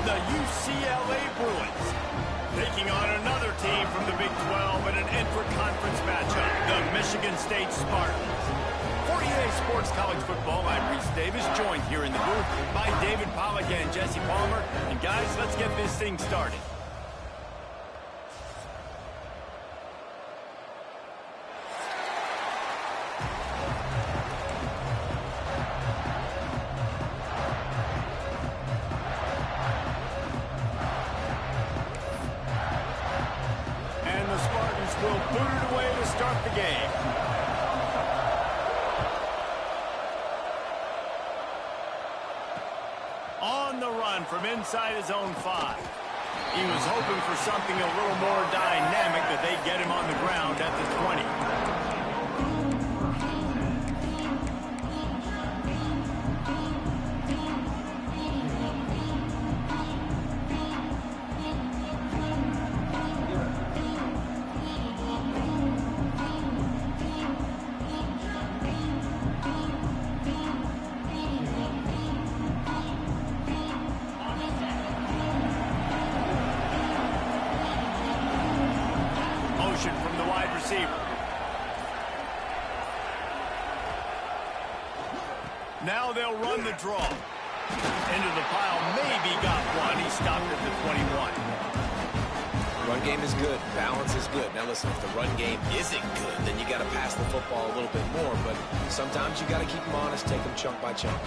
the UCLA Bruins, taking on another team from the Big 12 in an intra-conference matchup, the Michigan State Spartans. For EA Sports College Football, I'm Reese Davis, joined here in the booth by David Pollack and Jesse Palmer. And guys, let's get this thing started. Will boot it away to start the game. On the run from inside his own 5. He was hoping for something a little more dynamic, that they'd get him on the ground at the 20. From the wide receiver. Now they'll run the draw. Into the pile, maybe got one. He stopped at the 21. Run game is good. Balance is good. Now listen, if the run game isn't good, then you got to pass the football a little bit more. But sometimes you got to keep them honest, take them chunk by chunk.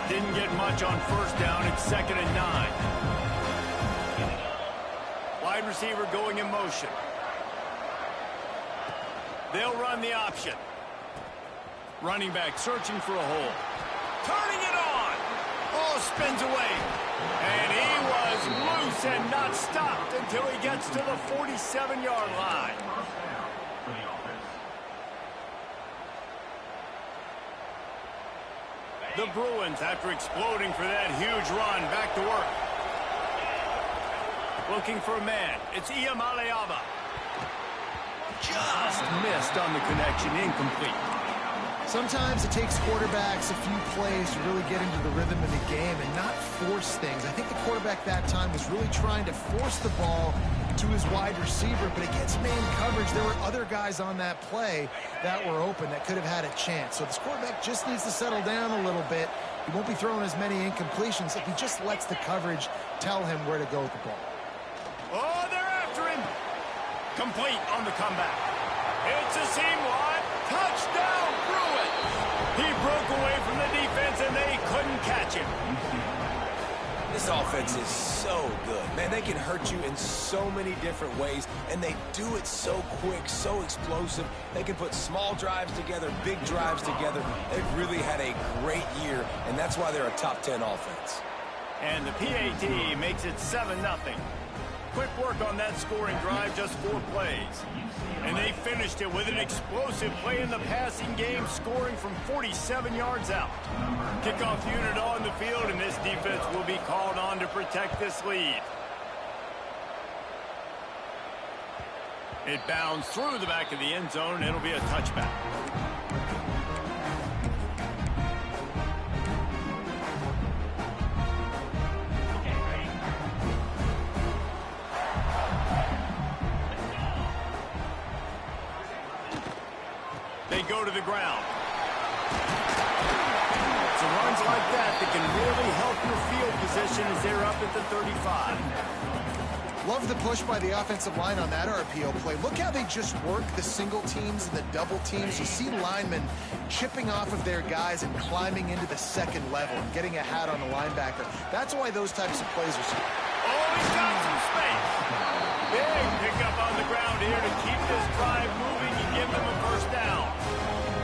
Didn't get much on first down. It's 2nd and 9. Wide receiver going in motion. They'll run the option. Running back searching for a hole. Turning it on. Oh, spins away. And he was loose and not stopped until he gets to the 47-yard line. The Bruins, after exploding for that huge run, back to work. Looking for a man. It's Iamaleava. Just missed on the connection, incomplete. Sometimes it takes quarterbacks a few plays to really get into the rhythm of the game and not force things. I think the quarterback that time was really trying to force the ball to his wide receiver, but against man coverage, there were other guys on that play that were open that could have had a chance. So this quarterback just needs to settle down a little bit. He won't be throwing as many incompletions if he just lets the coverage tell him where to go with the ball. Oh, they're after him. Complete on the comeback. It's a seam line. Touchdown, Bruins. He broke away from the defense, and they couldn't catch him. This offense is so good. Man, they can hurt you in so many different ways, and they do it so quick, so explosive. They can put small drives together, big drives together. They've really had a great year, and that's why they're a top 10 offense. And the PAT makes it 7-0. Quick work on that scoring drive, just 4 plays. And they finished it with an explosive play in the passing game, scoring from 47 yards out. Kickoff unit on the field, and this defense will be called on to protect this lead. It bounds through the back of the end zone, and it'll be a touchback. They go to the ground. It's runs like that can really help your field position as they're up at the 35. Love the push by the offensive line on that RPO play. Look how they just work the single teams and the double teams. You see linemen chipping off of their guys and climbing into the second level and getting a hat on the linebacker. That's why those types of plays are so... Oh, he's got some space. Big pickup on the ground here to keep this drive moving and give them a first down.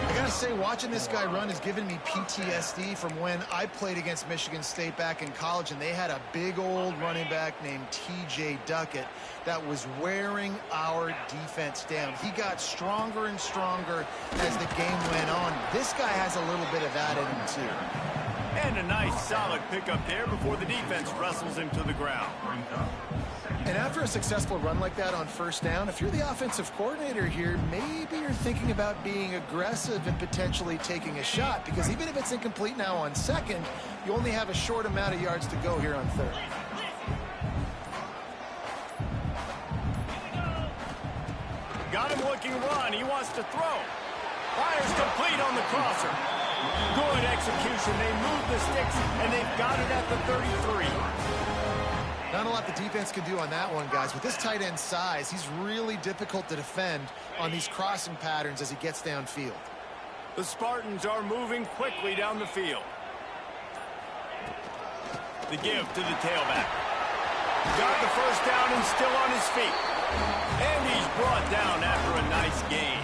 I gotta say, watching this guy run has given me PTSD from when I played against Michigan State back in college, and they had a big old running back named T.J. Duckett that was wearing our defense down. He got stronger and stronger as the game went on. This guy has a little bit of that in him, too. And a nice, solid pickup there before the defense wrestles him to the ground. And after a successful run like that on first down, if you're the offensive coordinator here, maybe you're thinking about being aggressive and potentially taking a shot, because even if it's incomplete now on second, you only have a short amount of yards to go here on third. Got him looking run. He wants to throw. Fires complete on the crosser. Good execution. They move the sticks, and they've got it at the 33. Not a lot the defense can do on that one, guys. With this tight end size, he's really difficult to defend on these crossing patterns as he gets downfield. The Spartans are moving quickly down the field. The give to the tailback. Got the first down and still on his feet. And he's brought down after a nice gain.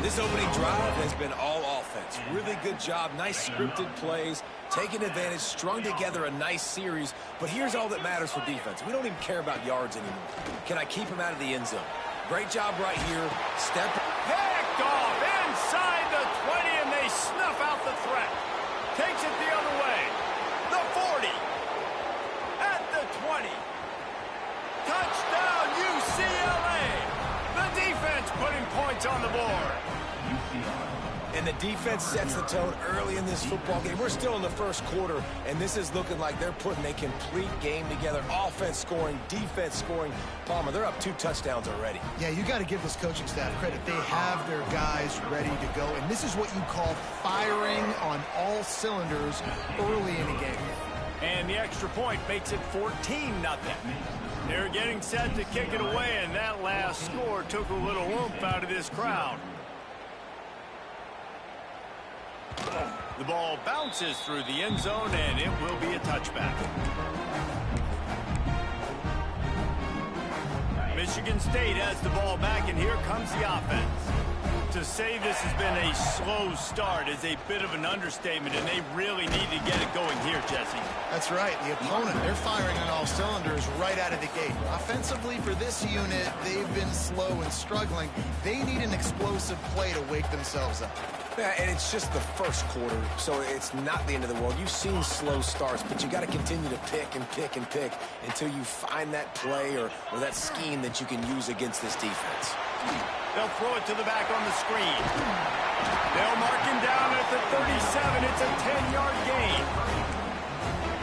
This opening drive has been all offense. Really good job. Nice scripted plays. Taking advantage, strung together a nice series. But here's all that matters for defense. We don't even care about yards anymore. Can I keep him out of the end zone? Great job right here. Step. Picked off inside the 20, and they snuff out the threat. Takes it the other way. The 40. At the 20. Touchdown, UCLA. The defense putting points on the board. And the defense sets the tone early in this football game. We're still in the first quarter, and this is looking like they're putting a complete game together. Offense scoring, defense scoring. Palmer, they're up 2 touchdowns already. Yeah, you got to give this coaching staff credit. They have their guys ready to go, and this is what you call firing on all cylinders early in a game. And the extra point makes it 14-0. They're getting set to kick it away, and that last score took a little oomph out of this crowd. The ball bounces through the end zone, and it will be a touchback. Michigan State has the ball back, and here comes the offense. To say this has been a slow start is a bit of an understatement, and they really need to get it going here, Jesse. That's right. The opponent, they're firing on all cylinders right out of the gate. Offensively, for this unit, they've been slow and struggling. They need an explosive play to wake themselves up. Yeah, and it's just the first quarter, so it's not the end of the world. You've seen slow starts, but you got to continue to pick and pick and pick until you find that play or that scheme that you can use against this defense. They'll throw it to the back on the screen. They'll mark him down at the 37. It's a 10-yard gain.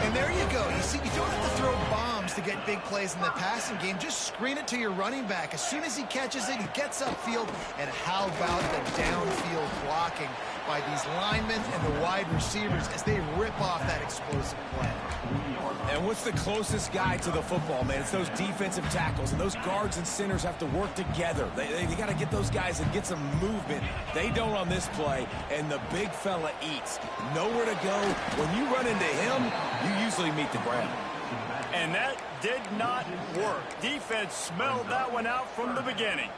And there you go. You see, you don't have to throw bombs to get big plays in the passing game. Just screen it to your running back. As soon as he catches it, he gets upfield. And how about the downfield blocking by these linemen and the wide receivers as they rip off that explosive play. And what's the closest guy to the football, man? It's those defensive tackles, and those guards and centers have to work together. They got to get those guys and get some movement. They don't on this play, and the big fella eats. Nowhere to go. When you run into him, you usually meet the ground. And that did not work. Defense smelled that one out from the beginning.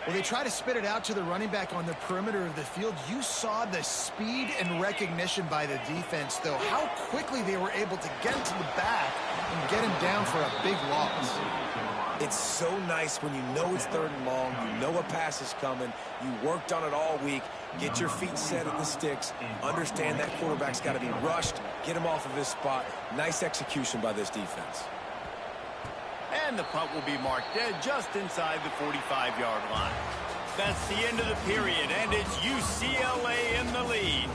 Well, they try to spit it out to the running back on the perimeter of the field. You saw the speed and recognition by the defense, though. How quickly they were able to get to the back and get him down for a big loss. It's so nice when you know it's 3rd and long, you know a pass is coming, you worked on it all week, get your feet set at the sticks, understand that quarterback's got to be rushed, get him off of his spot. Nice execution by this defense. And the punt will be marked dead just inside the 45-yard line. That's the end of the period, and it's UCLA in the lead.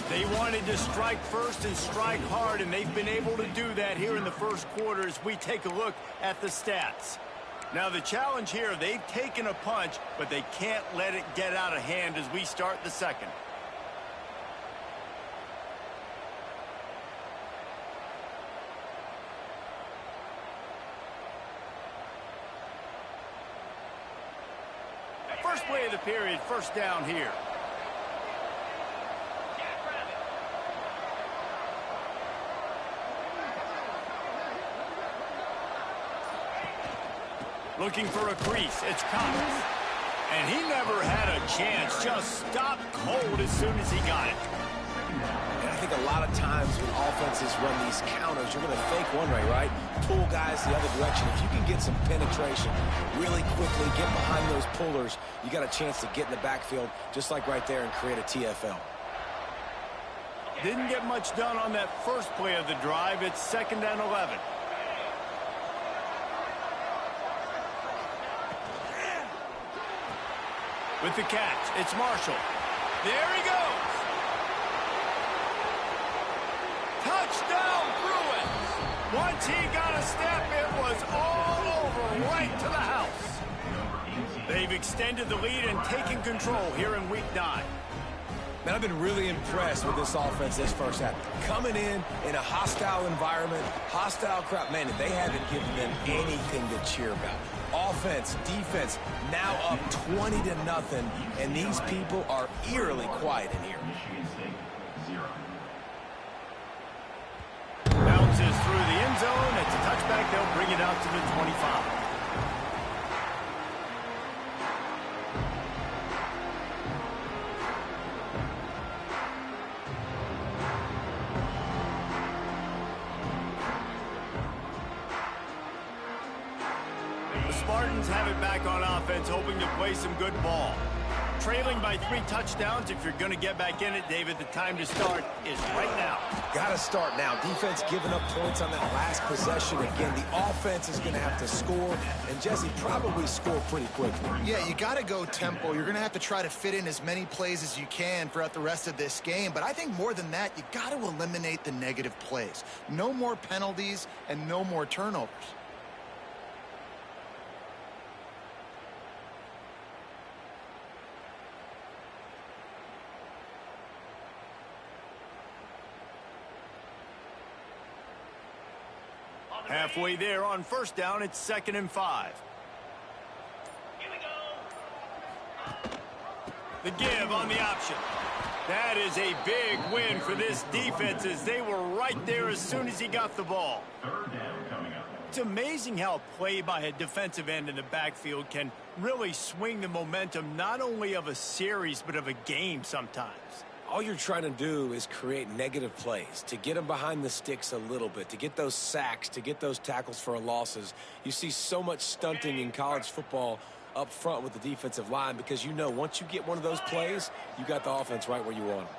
They wanted to strike first and strike hard, and they've been able to do that here in the first quarter as we take a look at the stats. Now, the challenge here, they've taken a punch, but they can't let it get out of hand as we start the second. First play of the period, first down here. Looking for a crease, it's Cox. And he never had a chance, just stopped cold as soon as he got it. And I think a lot of times when offenses run these counters, you're going to fake one way, right? Pull guys the other direction. If you can get some penetration really quickly, get behind those pullers, you got a chance to get in the backfield, just like right there, and create a TFL. Didn't get much done on that first play of the drive. It's 2nd and 11. With the catch, it's Marshall. There he goes. Touchdown, Bruins. Once he got a step, it was all over, right to the house. They've extended the lead and taken control here in Week 9. Man, I've been really impressed with this offense this first half. Coming in a hostile environment, hostile crowd. Man, they haven't given them anything to cheer about. Offense, defense, now up 20-0, and these people are eerily quiet in here. Bounces through the end zone. It's a touchback. They'll bring it out to the 25. Spartans have it back on offense, hoping to play some good ball. Trailing by 3 touchdowns. If you're going to get back in it, David, the time to start is right now. Got to start now. Defense giving up points on that last possession. Again, the offense is going to have to score, and Jesse probably score pretty quickly. Yeah, you got to go tempo. You're going to have to try to fit in as many plays as you can throughout the rest of this game. But I think more than that, you got to eliminate the negative plays. No more penalties and no more turnovers. Halfway there on first down, it's 2nd and 5. Here we go. The give on the option. That is a big win for this defense as they were right there as soon as he got the ball. It's amazing how a play by a defensive end in the backfield can really swing the momentum not only of a series but of a game sometimes. All you're trying to do is create negative plays, to get them behind the sticks a little bit, to get those sacks, to get those tackles for losses. You see so much stunting in college football up front with the defensive line because you know once you get one of those plays, you got the offense right where you want it.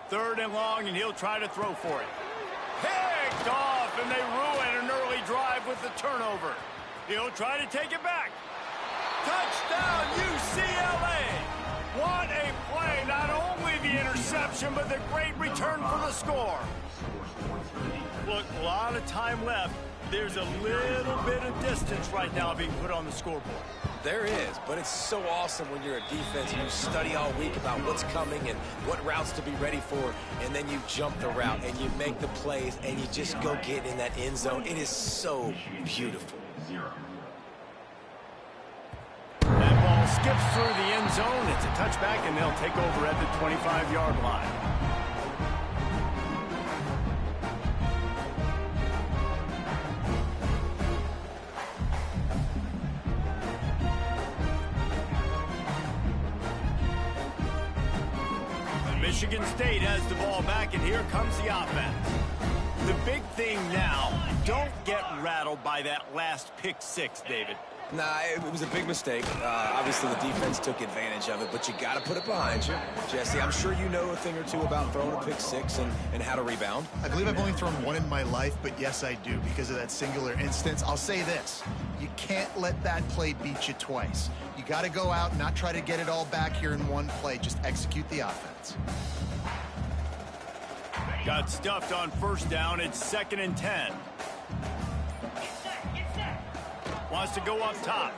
3rd and long, and he'll try to throw for it. Picked off, and they ruin an early drive with the turnover. He'll try to take it back. Touchdown, UCLA! What a play, not only the interception, but the great return for the score. Look, a lot of time left. There's a little bit of distance right now being put on the scoreboard. There is, but it's so awesome when you're a defense and you study all week about what's coming and what routes to be ready for, and then you jump the route and you make the plays and you just go get in that end zone. It is so beautiful. Skips through the end zone. It's a touchback, and they'll take over at the 25-yard line. Michigan State has the ball back, and here comes the offense. The big thing now, don't get rattled by that last pick 6, David. Nah, it was a big mistake. Obviously, the defense took advantage of it, but you got to put it behind you. Jesse, I'm sure you know a thing or two about throwing a pick 6 and how to rebound. I believe I've only thrown one in my life, but yes, I do because of that singular instance. I'll say this. You can't let that play beat you twice. You got to go out and not try to get it all back here in one play. Just execute the offense. Got stuffed on first down. It's 2nd and 10. Wants to go up top.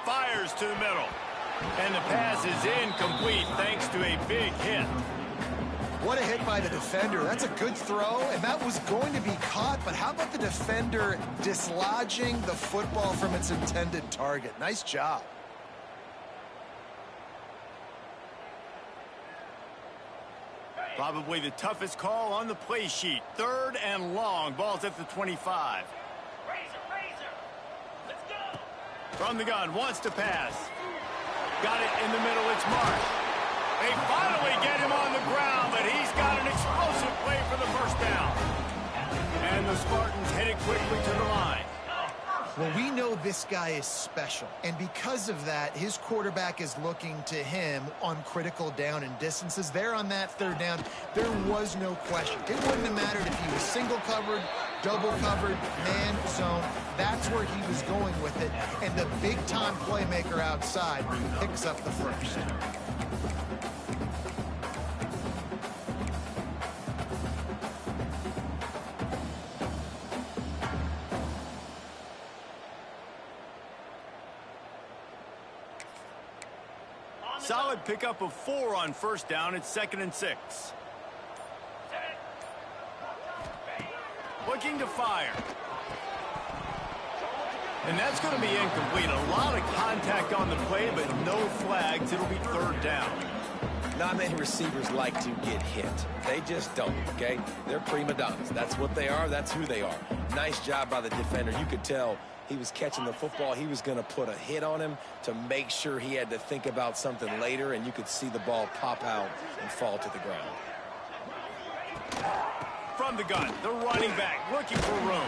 Fires to the middle. And the pass is incomplete thanks to a big hit. What a hit by the defender. That's a good throw, and that was going to be caught, but how about the defender dislodging the football from its intended target? Nice job. Probably the toughest call on the play sheet. 3rd and long. Ball's at the 25. From the gun, wants to pass. Got it in the middle, it's Marsh. They finally get him on the ground, but he's got an explosive play for the first down. And the Spartans headed quickly to the line. Well, we know this guy is special, and because of that, his quarterback is looking to him on critical down and distances. There on that 3rd down, there was no question. It wouldn't have mattered if he was single covered double covered, man zone. That's where he was going with it. And the big-time playmaker outside picks up the first. Solid pickup of 4 on first down. It's 2nd and 6. Looking to fire. And that's going to be incomplete. A lot of contact on the play, but no flags. It'll be 3rd down. Not many receivers like to get hit. They just don't, okay? They're prima donnas. That's what they are. That's who they are. Nice job by the defender. You could tell he was catching the football. He was going to put a hit on him to make sure he had to think about something later, and you could see the ball pop out and fall to the ground. From the gun, the running back looking for room.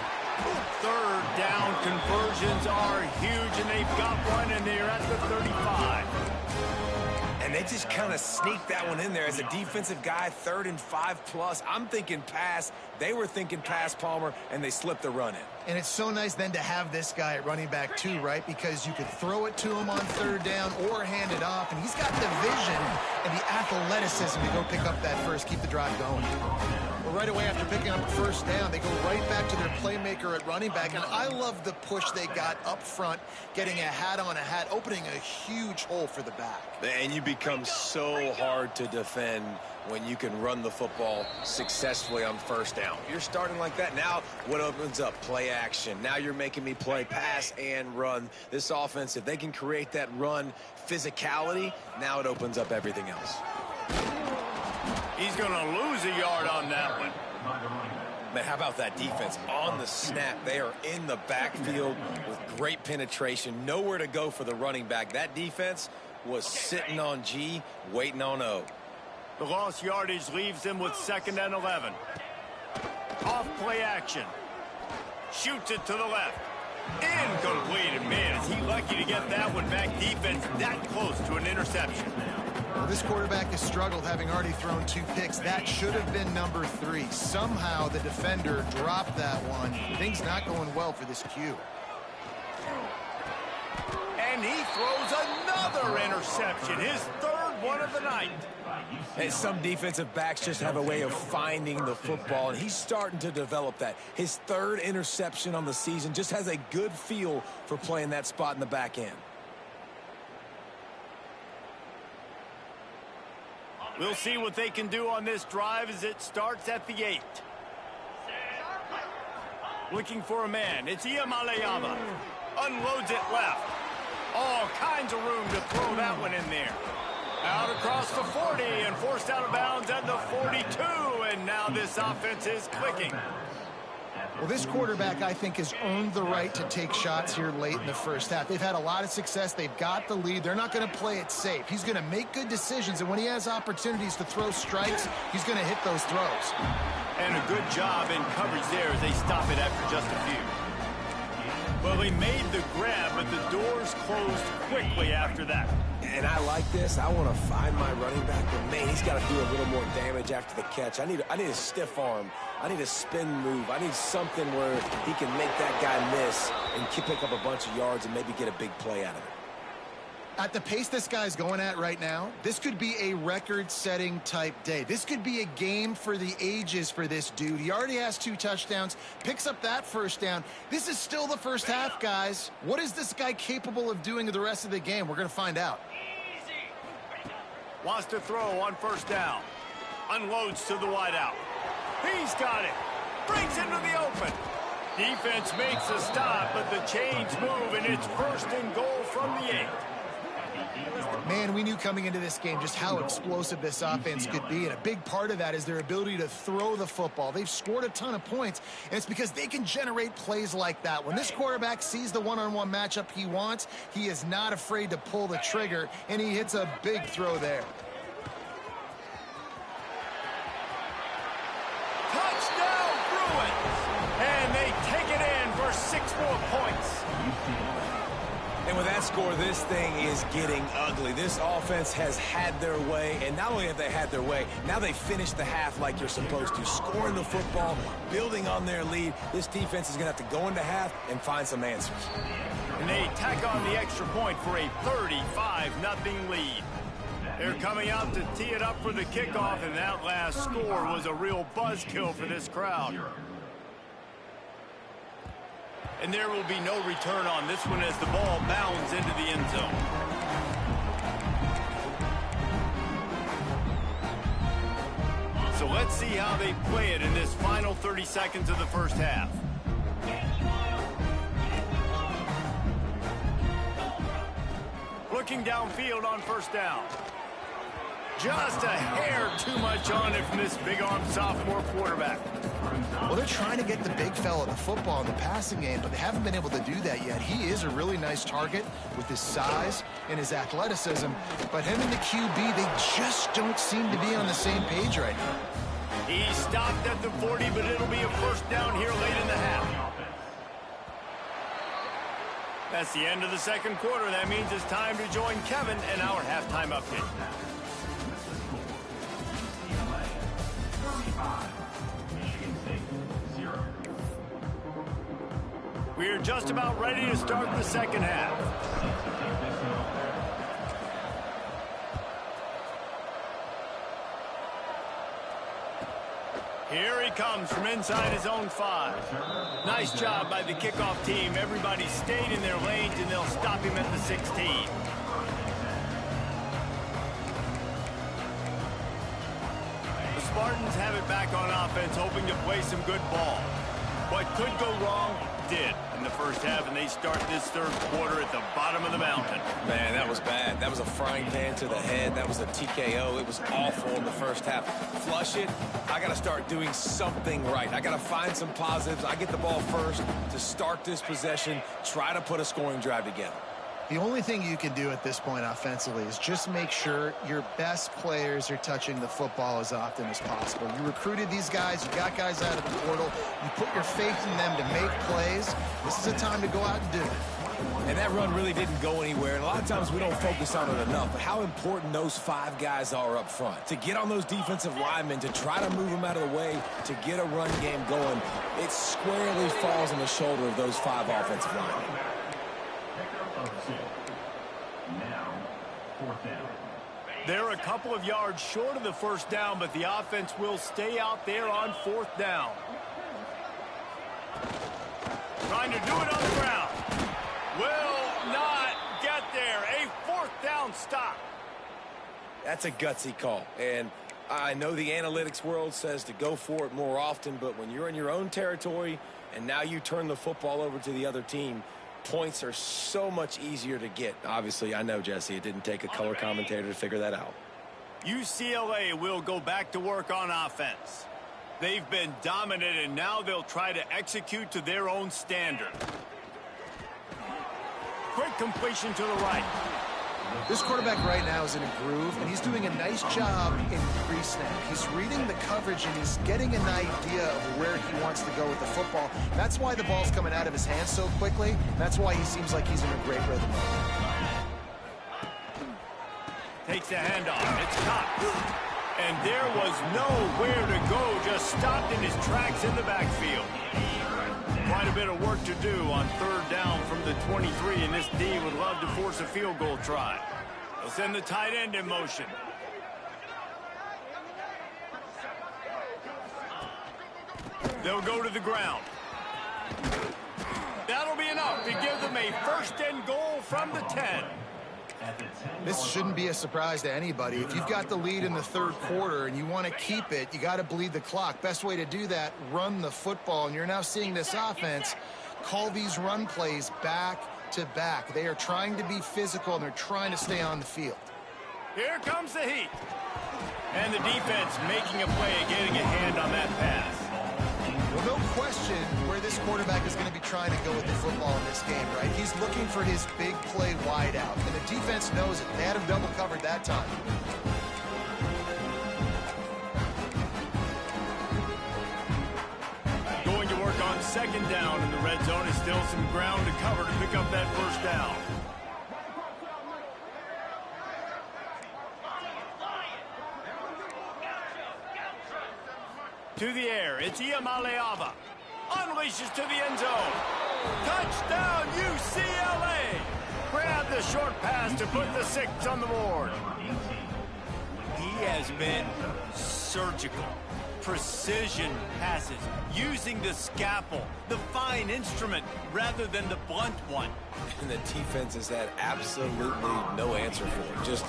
3rd down conversions are huge, and they've got one, and they're at the 35. And they just kind of sneaked that one in there as a defensive guy, 3rd and 5+. I'm thinking pass. They were thinking pass, Palmer, and they slipped the run in. And it's so nice then to have this guy at running back too, right? Because you could throw it to him on 3rd down or hand it off, and he's got the vision and the athleticism to go pick up that first, keep the drive going. Well, right away after picking up a 1st down, they go right back to their playmaker at running back, and I love the push they got up front, getting a hat on a hat, opening a huge hole for the back. And you become so hard to defend when you can run the football successfully on 1st down. You're starting like that. Now what opens up? Play action. Now you're making me play pass and run. This offense, if they can create that run physicality, now it opens up everything else. He's going to lose a yard on that one. Man, how about that defense on the snap? They are in the backfield with great penetration. Nowhere to go for the running back. That defense was sitting on G, waiting on O. The lost yardage leaves them with 2nd and 11. Off play action. Shoots it to the left. Incomplete. And man, is he lucky to get that one back. Defense that close to an interception. Well, this quarterback has struggled, having already thrown 2 picks. That should have been number 3. Somehow the defender dropped that one. Things not going well for this Q. And he throws another interception. His 3rd one of the night. And some defensive backs just have a way of finding the football, and he's starting to develop that. His 3rd interception on the season, just has a good feel for playing that spot in the back end. We'll see what they can do on this drive as it starts at the 8. Looking for a man. It's Iamalayama. Unloads it left. All kinds of room to throw that one in there. Out across the 40 and forced out of bounds at the 42. And now this offense is clicking. Well, this quarterback, I think, has earned the right to take shots here late in the 1st half. They've had a lot of success. They've got the lead. They're not going to play it safe. He's going to make good decisions, and when he has opportunities to throw strikes, he's going to hit those throws. And a good job in coverage there as they stop it after just a few. Well, he made the grab, but the doors closed quickly after that. And I like this. I want to find my running back, but man, he's got to do a little more damage after the catch. I need a stiff arm. I need a spin move. I need something where he can make that guy miss and pick up a bunch of yards and maybe get a big play out of it. At the pace this guy's going at right now, this could be a record-setting type day. This could be a game for the ages for this dude. He already has 2 touchdowns, picks up that 1st down. This is still the 1st half, guys. What is this guy capable of doing the rest of the game? We're going to find out. Wants to throw on 1st down. Unloads to the wideout. He's got it. Brings into the open. Defense makes a stop, but the chains move, and it's 1st and goal from the 8. Man, we knew coming into this game just how explosive this offense could be, and a big part of that is their ability to throw the football. They've scored a ton of points, and it's because they can generate plays like that. When this quarterback sees the one-on-one matchup he wants, he is not afraid to pull the trigger, and he hits a big throw there. Touchdown, Bruins! And they take it in for 6 more points. And And with that score, this thing is getting ugly. This offense has had their way, and not only have they had their way, now they finished the half like you're supposed to, scoring the football, building on their lead. This defense is going to have to go into half and find some answers. And they tack on the extra point for a 35-0 lead. They're coming out to tee it up for the kickoff, and that last score was a real buzzkill for this crowd. And there will be no return on this one as the ball bounds into the end zone. So let's see how they play it in this final 30 seconds of the first half. Looking downfield on first down. Just a hair too much on it from this big-arm sophomore quarterback. Well, they're trying to get the big fella the football in the passing game, but they haven't been able to do that yet. He is a really nice target with his size and his athleticism, but him and the QB, they just don't seem to be on the same page right now. He stopped at the 40, but it'll be a first down here late in the half. That's the end of the second quarter. That means it's time to join Kevin and our halftime update. We're just about ready to start the second half. Here he comes from inside his own 5. Nice job by the kickoff team. Everybody stayed in their lanes, and they'll stop him at the 16. The Spartans have it back on offense, hoping to play some good ball. What could go wrong did in the first half, and they start this third quarter at the bottom of the mountain. Man, that was bad. That was a frying pan to the head. That was a TKO. It was awful in the first half. Flush it. I got to start doing something right. I got to find some positives. I get the ball first to start this possession, try to put a scoring drive together. The only thing you can do at this point offensively is just make sure your best players are touching the football as often as possible. You recruited these guys, you got guys out of the portal, you put your faith in them to make plays. This is a time to go out and do it. And that run really didn't go anywhere, and a lot of times we don't focus on it enough, but how important those 5 guys are up front. To get on those defensive linemen, to try to move them out of the way, to get a run game going, it squarely falls on the shoulder of those 5 offensive linemen. They're a couple of yards short of the first down, but the offense will stay out there on fourth down. Trying to do it on the ground. Will not get there. A fourth down stop. That's a gutsy call. And I know the analytics world says to go for it more often, but when you're in your own territory and now you turn the football over to the other team, points are so much easier to get. Obviously, I know, Jesse, it didn't take a color commentator to figure that out. UCLA will go back to work on offense. They've been dominant, and now they'll try to execute to their own standard. Quick completion to the right. This quarterback right now is in a groove, and he's doing a nice job in pre-snap. He's reading the coverage, and he's getting an idea of where he wants to go with the football. That's why the ball's coming out of his hands so quickly. That's why he seems like he's in a great rhythm. Takes the handoff. It's caught. And there was nowhere to go. Just stopped in his tracks in the backfield. Quite a bit of work to do on third down from the 23, and this D would love to force a field goal try. They'll send the tight end in motion. They'll go to the ground. That'll be enough to give them a first and goal from the 10. This shouldn't be a surprise to anybody. If you've got the lead in the third quarter and you want to keep it, you got to bleed the clock. Best way to do that, run the football. And you're now seeing this offense call these run plays back to back. They are trying to be physical, and they're trying to stay on the field. Here comes the heat. And the defense making a play and getting a hand on that pass. Well, no question where this quarterback is going to be trying to go with the football in this game, right? He's looking for his big play wide out, and the defense knows it. They had him double covered that time. Going to work on second down in the red zone. Is still some ground to cover to pick up that first down. To the air, it's Iamaleava. Unleashes to the end zone. Touchdown, UCLA! Grab the short pass to put the 6 on the board. He has been surgical. Precision passes, using the scalpel, the fine instrument, rather than the blunt one. And the defense has had absolutely no answer for it. Just,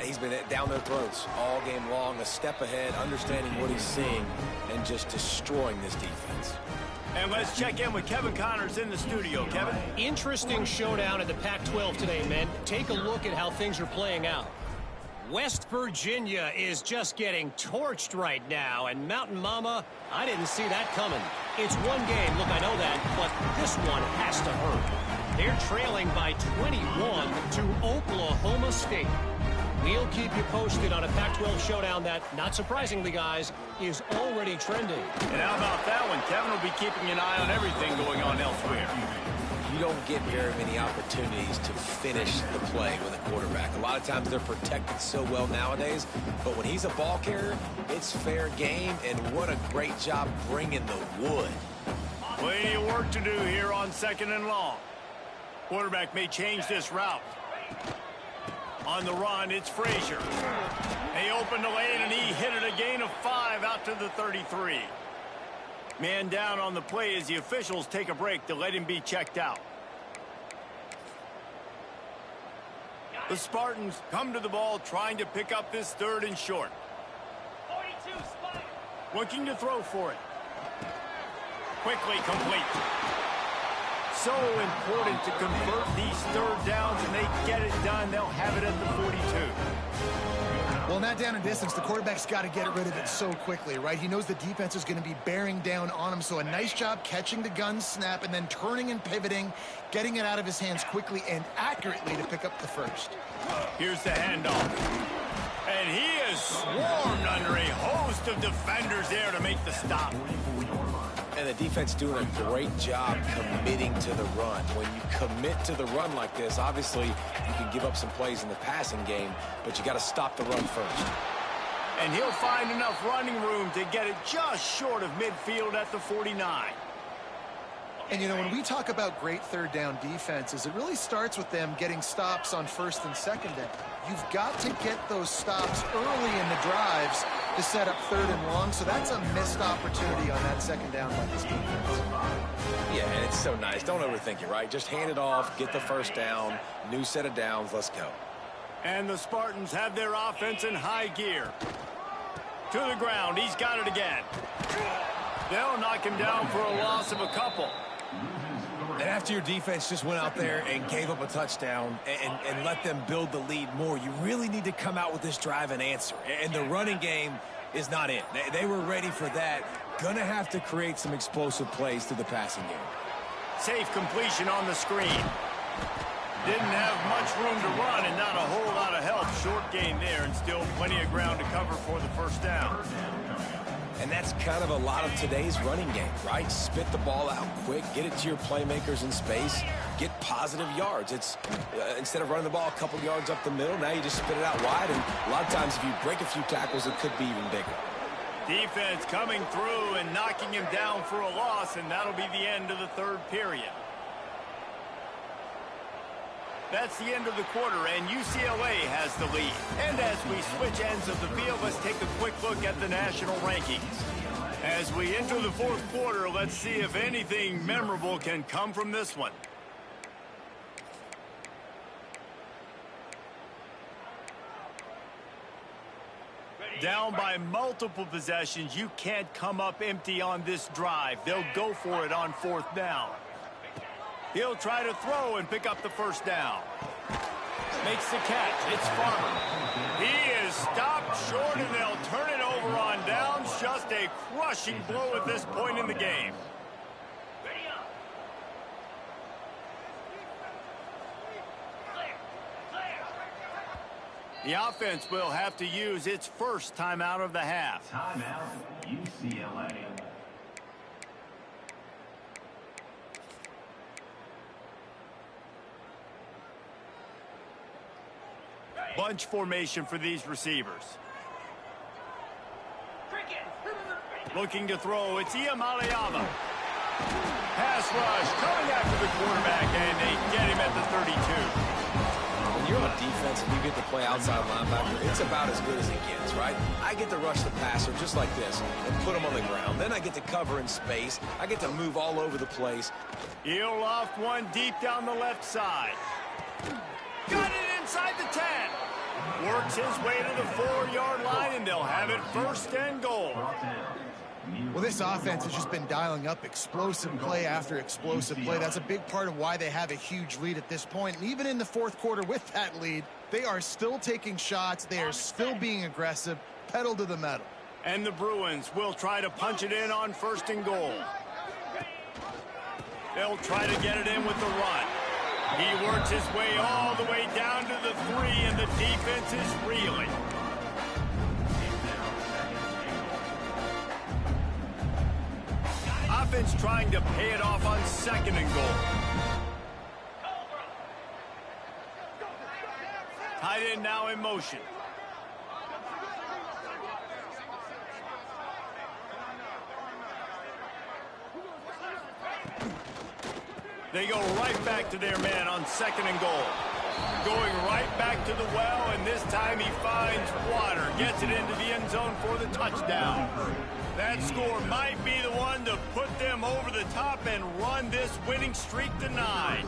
he's been down their throats all game long, a step ahead, understanding what he's seeing, and just destroying this defense. And let's check in with Kevin Connors in the studio. Kevin? Interesting showdown in the Pac-12 today, men. Take a look at how things are playing out. West Virginia is just getting torched right now, and Mountain Mama, I didn't see that coming. It's one game, look, I know that, but this one has to hurt. They're trailing by 21 to Oklahoma State. We'll keep you posted on a Pac-12 showdown that, not surprisingly, guys, is already trending. And how about that one? Kevin will be keeping an eye on everything going on elsewhere. You don't get very many opportunities to finish the play with a quarterback. A lot of times they're protected so well nowadays, but when he's a ball carrier, it's fair game, and what a great job bringing the wood. Plenty of work to do here on 2nd and long. Quarterback may change this route. On the run, it's Frazier. They opened the lane, and he hit it a gain of 5 out to the 33. Man down on the play as the officials take a break to let him be checked out. The Spartans come to the ball trying to pick up this 3rd and short. 42, spike. Looking to throw for it. Quickly complete. So important to convert these 3rd downs, and they get it done. They'll have it at the 42. Well, in that down and distance, the quarterback's got to get rid of it so quickly, right? He knows the defense is going to be bearing down on him, so a nice job catching the gun snap and then turning and pivoting, getting it out of his hands quickly and accurately to pick up the 1st. Here's the handoff. And he is swarmed under a host of defenders there to make the stop. And the defense doing a great job committing to the run. When you commit to the run like this, obviously you can give up some plays in the passing game, but you got to stop the run first. And he'll find enough running room to get it just short of midfield at the 49. And, you know, when we talk about great 3rd down defenses, it really starts with them getting stops on 1st and 2nd down. You've got to get those stops early in the drives to set up 3rd and long, so that's a missed opportunity on that 2nd down by this defense. Yeah, and it's so nice. Don't overthink it, right? Just hand it off, get the 1st down, new set of downs, let's go. And the Spartans have their offense in high gear. To the ground, he's got it again. They'll knock him down for a loss of a couple. And after your defense just went out there and gave up a touchdown and let them build the lead more, you really need to come out with this drive and answer. And the running game is not it. They were ready for that. Gonna have to create some explosive plays through the passing game. Safe completion on the screen. Didn't have much room to run and not a whole lot of help. Short gain there and still plenty of ground to cover for the 1st down. And that's kind of a lot of today's running game, right? Spit the ball out quick, get it to your playmakers in space, get positive yards. It's instead of running the ball a couple yards up the middle, now you just spit it out wide, and a lot of times if you break a few tackles, it could be even bigger. Defense coming through and knocking him down for a loss, and that'll be the end of the 3rd period. That's the end of the quarter, and UCLA has the lead. And as we switch ends of the field, let's take a quick look at the national rankings. As we enter the 4th quarter, let's see if anything memorable can come from this one. Down by multiple possessions, you can't come up empty on this drive. They'll go for it on 4th down. He'll try to throw and pick up the 1st down. Makes the catch. It's Farmer. He is stopped short, and they'll turn it over on downs. Just a crushing blow at this point in the game. Ready up. Clear. The offense will have to use its 1st timeout of the half. Timeout, UCLA. Bunch formation for these receivers. Cricket. Looking to throw, it's Iamaleava. Pass rush, coming after the quarterback, and they get him at the 32. When you're on defense and you get to play outside linebacker, it's about as good as it gets, right? I get to rush the passer just like this and put him on the ground. Then I get to cover in space. I get to move all over the place. He'll loft one deep down the left side. Got it inside the 10. Works his way to the 4-yard line, and they'll have it first and goal. Well, this offense has just been dialing up explosive play after explosive play. That's a big part of why they have a huge lead at this point. And even in the fourth quarter with that lead, they are still taking shots. They are still being aggressive, pedal to the metal. And the Bruins will try to punch it in on first and goal. They'll try to get it in with the run. He works his way all the way down to the 3, and the defense is reeling. Offense trying to pay it off on second and goal. Tight end now in motion. They go right back to their man on second and goal. Going right back to the well, and this time he finds water. Gets it into the end zone for the touchdown. That score might be the one to put them over the top and run this winning streak to 9.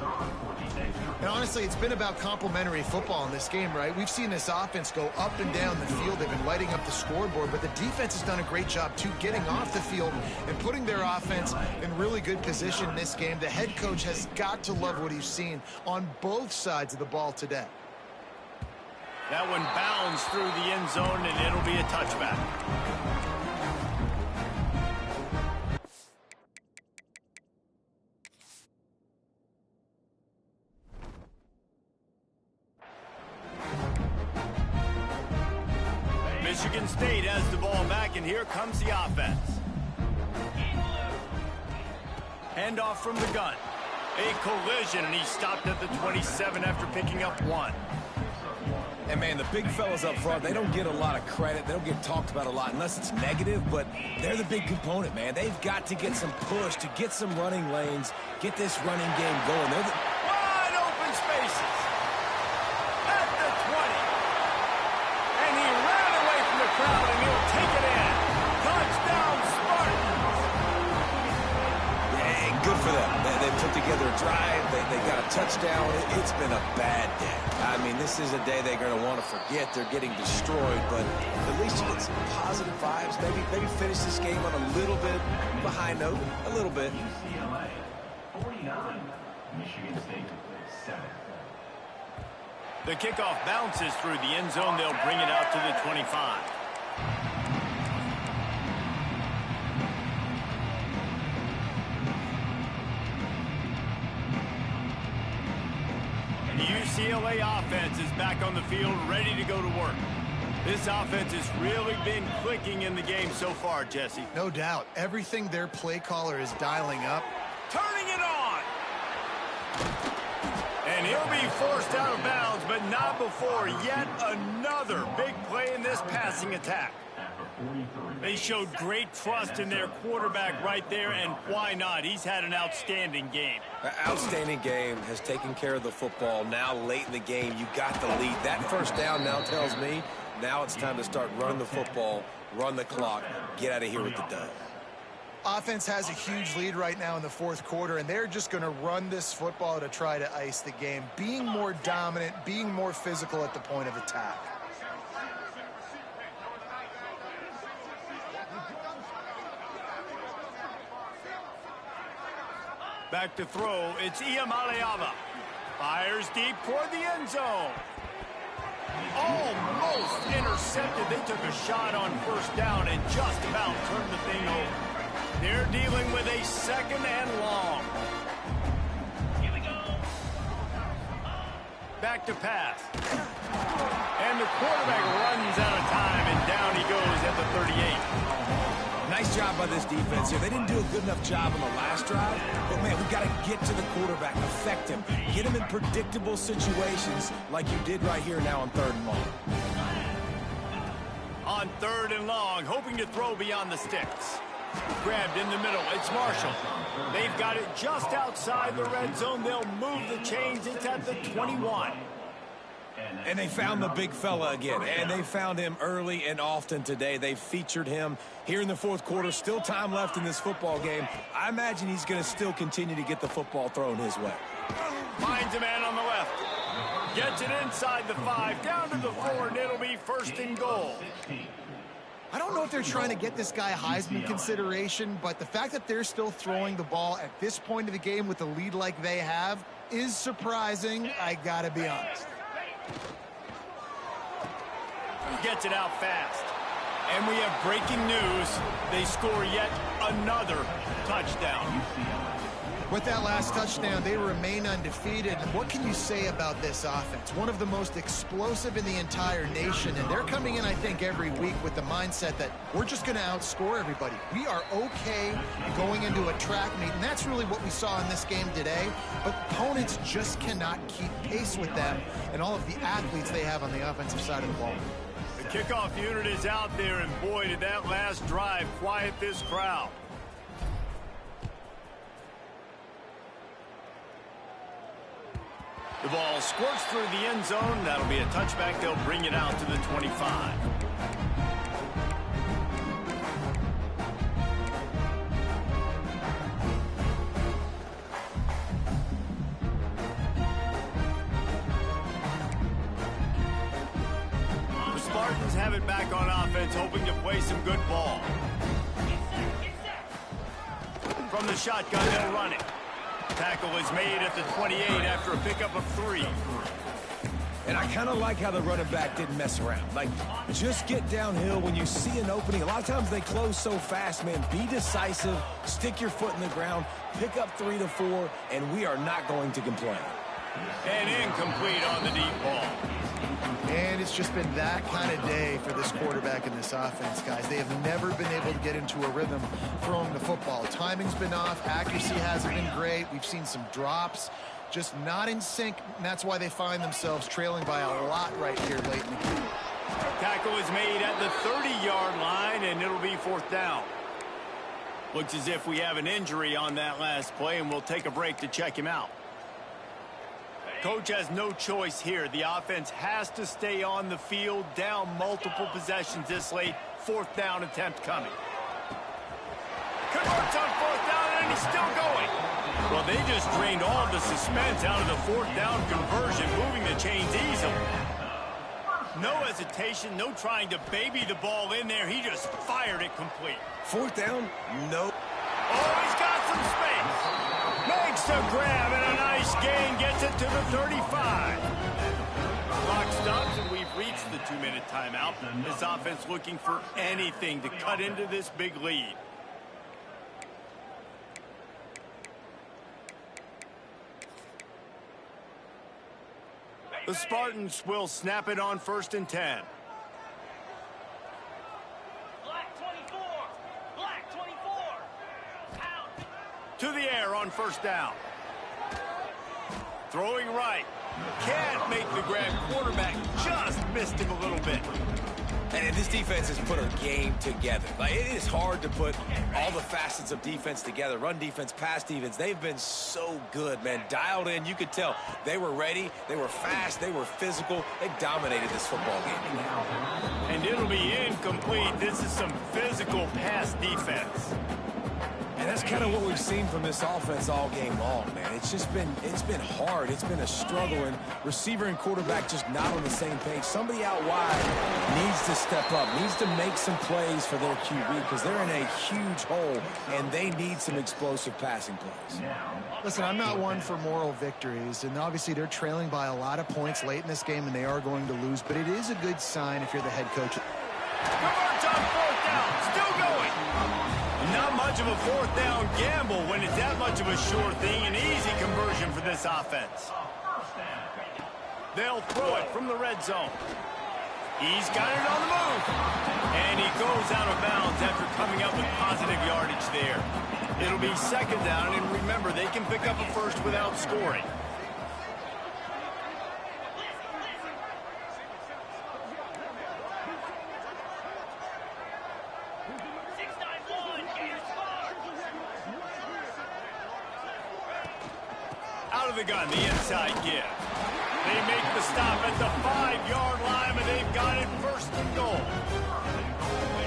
And honestly, it's been about complementary football in this game, right? We've seen this offense go up and down the field. They've been lighting up the scoreboard, but the defense has done a great job, too, getting off the field and putting their offense in really good position in this game. The head coach has got to love what he's seen on both sides of the ball today. That one bounds through the end zone, and it'll be a touchback. Michigan State has the ball back, and here comes the offense. Handoff from the gun. A collision, and he stopped at the 27 after picking up 1. And, man, the big fellas up front, they don't get a lot of credit. They don't get talked about a lot unless it's negative, but they're the big component, man. They've got to get some push to get some running lanes, get this running game going. They're the wide open spaces. At the 20. And he ran away from the crowd, and he'll take it in. Touchdown, Spartans. Yeah, good for them. They put together a drive. They got a touchdown. It's been a bad day. I mean, this is a day they're going to want to forget. They're getting destroyed, but at least you get some positive vibes. Maybe finish this game on a little bit of a high note. A little bit. UCLA 49, Michigan State 7. The kickoff bounces through the end zone. They'll bring it out to the 25. The UCLA offense is back on the field, ready to go to work. This offense has really been clicking in the game so far, Jesse. No doubt. Everything their play caller is dialing up. Turning it on. And he'll be forced out of bounds, but not before yet another big play in this passing attack. They showed great trust in their quarterback right there, and why not? He's had an outstanding game. Outstanding game, has taken care of the football. Now late in the game, you got the lead. That first down now tells me now it's time to start running the football, run the clock, get out of here with the dub. Offense has a huge lead right now in the fourth quarter, and they're just going to run this football to try to ice the game, being more dominant, being more physical at the point of attack. Back to throw, it's Iamaleava. Fires deep toward the end zone. Almost intercepted. They took a shot on first down and just about turned the thing over. They're dealing with a second and long. Here we go. Back to pass. And the quarterback runs out of time, and down he goes at the 38. Nice job by this defense here. They didn't do a good enough job on the last drive, but, man, we got to get to the quarterback, affect him, get him in predictable situations like you did right here now on 3rd and long. On 3rd and long, hoping to throw beyond the sticks. Grabbed in the middle. It's Marshall. They've got it just outside the red zone. They'll move the chains. It's at the 21. And they found the big fella again, and they found him early and often today. They featured him here in the fourth quarter. Still time left in this football game. I imagine he's going to still continue to get the football thrown his way. Finds a man on the left. Gets it inside the 5, down to the 4, and it'll be first and goal. I don't know if they're trying to get this guy Heisman consideration, but the fact that they're still throwing the ball at this point of the game with a lead like they have is surprising, I gotta be honest. Gets it out fast. And we have breaking news. They score yet another touchdown. With that last touchdown, they remain undefeated. And what can you say about this offense? One of the most explosive in the entire nation, and they're coming in, I think, every week with the mindset that we're just going to outscore everybody. We are okay going into a track meet, and that's really what we saw in this game today. But opponents just cannot keep pace with them and all of the athletes they have on the offensive side of the ball. The kickoff unit is out there, and boy, did that last drive quiet this crowd. The ball squirts through the end zone. That'll be a touchback. They'll bring it out to the 25. The Spartans have it back on offense, hoping to play some good ball. From the shotgun, they'll run it. Tackle is made at the 28 after a pickup of 3. And I kind of like how the running back didn't mess around. Like, just get downhill when you see an opening. A lot of times they close so fast, man. Be decisive, stick your foot in the ground, pick up 3 to 4, and we are not going to complain. And incomplete on the deep ball. And it's just been that kind of day for this quarterback and this offense, guys. They have never been able to get into a rhythm throwing the football. Timing's been off. Accuracy hasn't been great. We've seen some drops, just not in sync, and that's why they find themselves trailing by a lot right here late in the game. Tackle is made at the 30-yard line, and it'll be 4th down. Looks as if we have an injury on that last play, and we'll take a break to check him out. Coach has no choice here. The offense has to stay on the field, down multiple possessions this late. 4th down attempt coming. Converts on 4th down, and he's still going. Well, they just drained all the suspense out of the 4th down conversion, moving the chains easily. No hesitation, no trying to baby the ball in there. He just fired it complete. 4th down? No. Oh, he's got some space. Makes a grab and a nice gain, gets it to the 35. Clock stops and we've reached the 2-minute timeout. This offense looking for anything to cut into this big lead. The Spartans will snap it on 1st and 10. To the air on 1st down. Throwing right. Can't make the grab. Quarterback just missed him a little bit. And this defense has put a game together. Like, it is hard to put all the facets of defense together. Run defense, pass defense. They've been so good, man. Dialed in. You could tell they were ready. They were fast. They were physical. They dominated this football game. And it'll be incomplete. This is some physical pass defense. And that's kind of what we've seen from this offense all game long, man. It's been hard. It's been a struggle, and receiver and quarterback just not on the same page. Somebody out wide needs to step up, needs to make some plays for their QB because they're in a huge hole, and they need some explosive passing plays. Listen, I'm not one for moral victories, and obviously they're trailing by a lot of points late in this game, and they are going to lose, but it is a good sign if you're the head coach. Converts on 4th down. Still going. Not much of a 4th down gamble when it's that much of a sure thing. An easy conversion for this offense. They'll throw it from the red zone. He's got it on the move. And he goes out of bounds after coming up with positive yardage there. It'll be 2nd down, and remember, they can pick up a first without scoring. out of the gun, the inside give. They make the stop at the 5-yard line, and they've got it first and goal.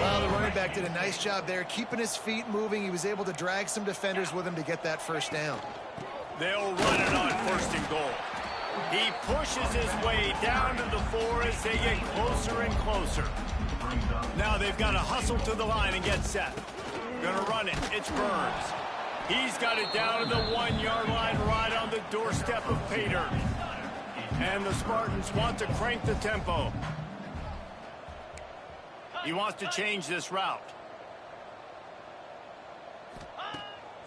Well, the running back did a nice job there, keeping his feet moving. He was able to drag some defenders with him to get that first down. They'll run it on first and goal. He pushes his way down to the 4 as they get closer and closer. Now they've got to hustle to the line and get set. Gonna run it. It's Burns. He's got it down to the 1-yard line right on the doorstep of Pater. And the Spartans want to crank the tempo. He wants to change this route.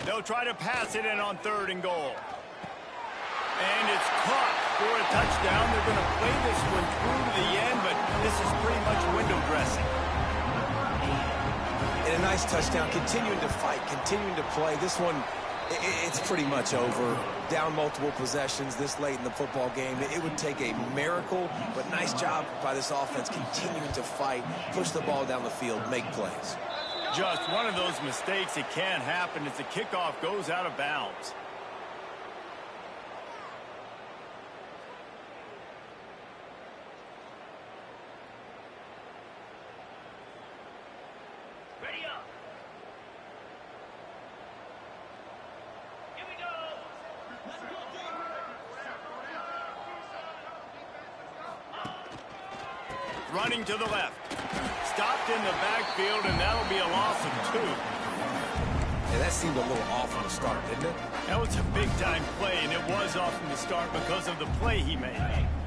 They'll try to pass it in on 3rd and goal. And it's caught for a touchdown. They're going to play this one through to the end, but this is pretty much window dressing. And a nice touchdown, continuing to fight, continuing to play. This one, it's pretty much over. Down multiple possessions this late in the football game. It would take a miracle, but nice job by this offense continuing to fight, push the ball down the field, make plays. Just one of those mistakes that can happen as the kickoff goes out of bounds. Ready up. Here we go. Running to the left. Stopped in the backfield, and that'll be a loss of 2. And that seemed a little off from the start, didn't it? That was a big-time play, and it was off from the start because of the play he made.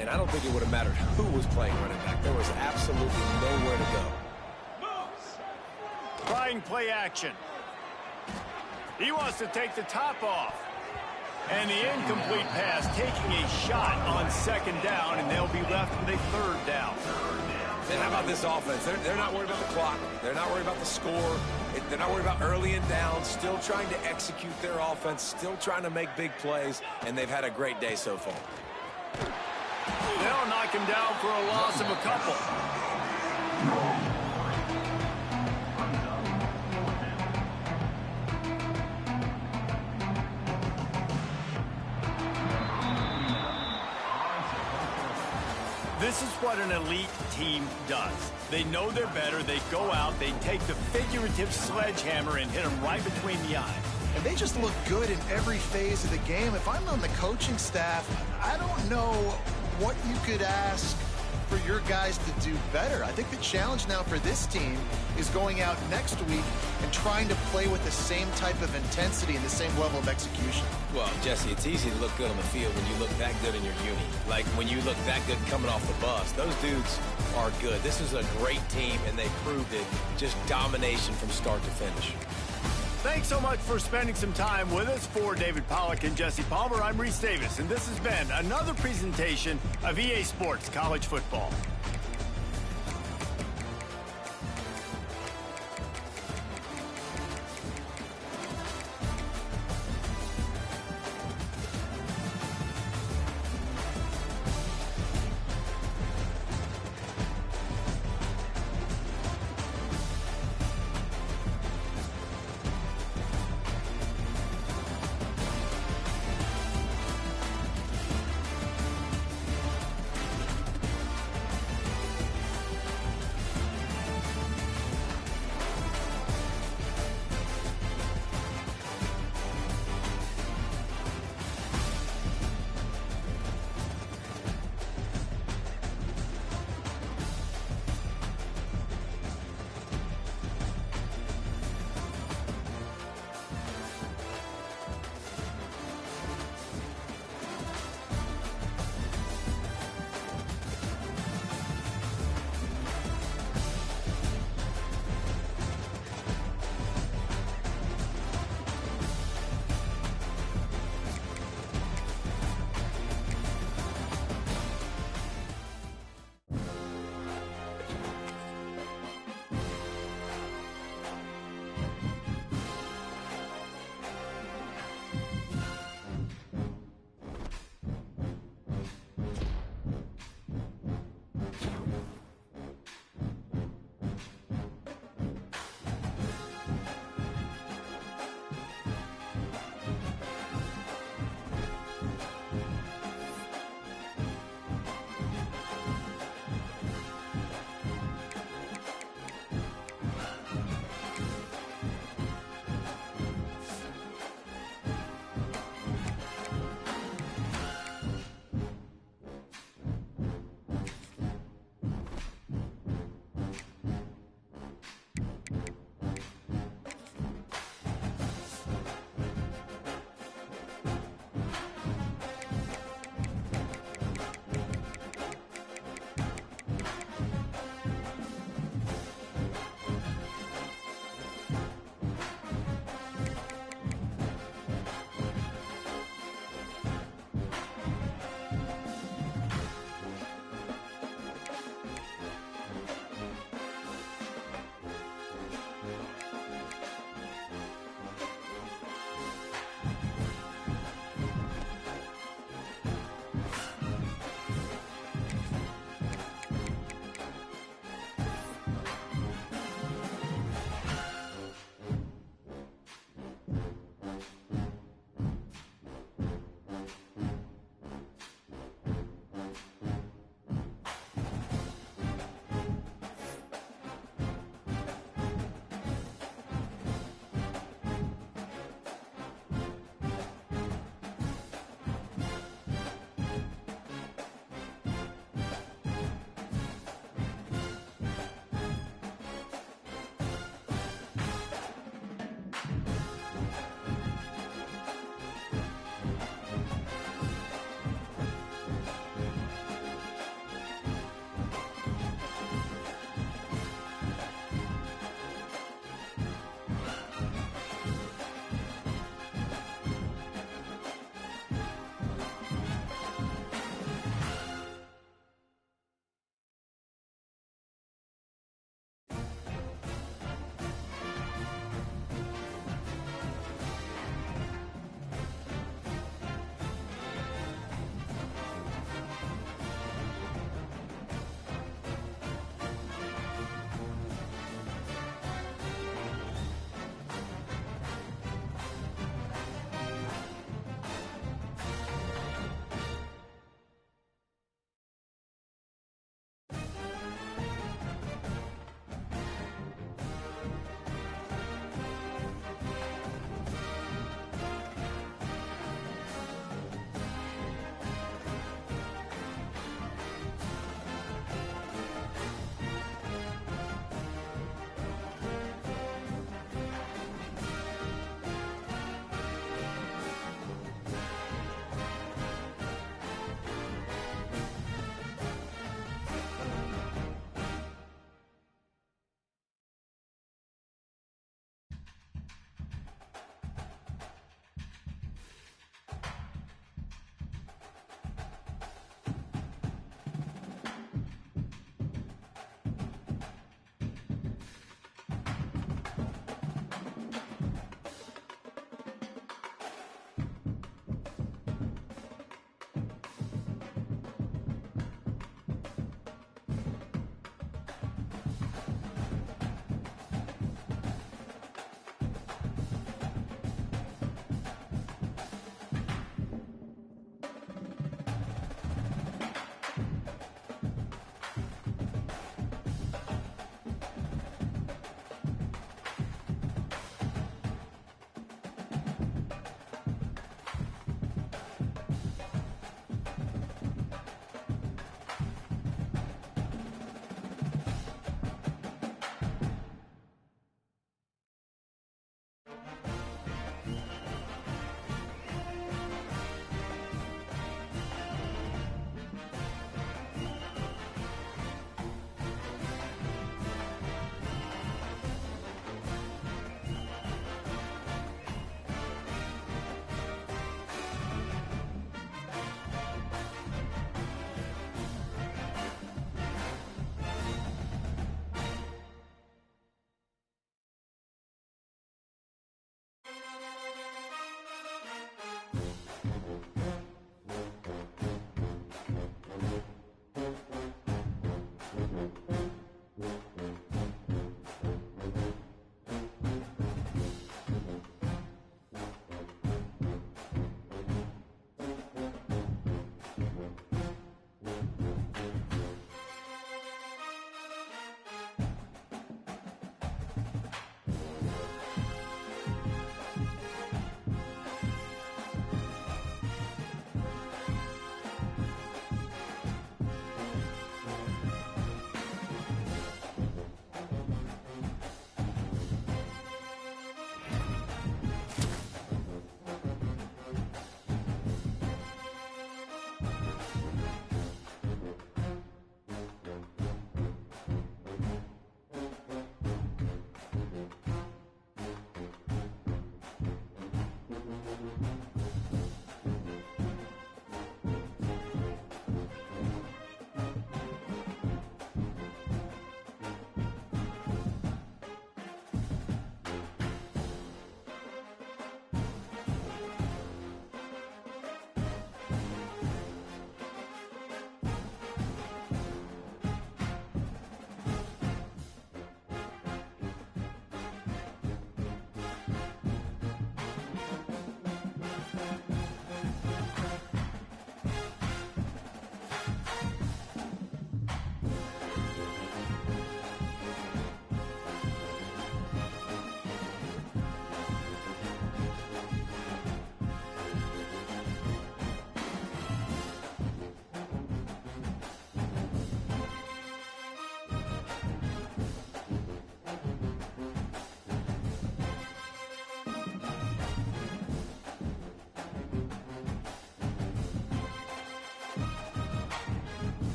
And I don't think it would have mattered who was playing running back. There was absolutely nowhere to go. Trying play action. He wants to take the top off. And the incomplete pass taking a shot on 2nd down, and they'll be left with a 3rd down. Man, how about this offense? They're not worried about the clock. They're not worried about the score. They're not worried about early and down. Still trying to execute their offense. Still trying to make big plays. And they've had a great day so far. They'll knock him down for a loss of a couple. This is what an elite team does. They know they're better. They go out. They take the figurative sledgehammer and hit them right between the eyes. And they just look good in every phase of the game. If I'm on the coaching staff, I don't know what you could ask for your guys to do better. I think the challenge now for this team is going out next week and trying to play with the same type of intensity and the same level of execution. Well, Jesse, it's easy to look good on the field when you look that good in your uni. Like when you look that good coming off the bus. Those dudes are good. This is a great team, and they proved it. Just domination from start to finish. Thanks so much for spending some time with us. For David Pollack and Jesse Palmer, I'm Reese Davis, and this has been another presentation of EA Sports College Football.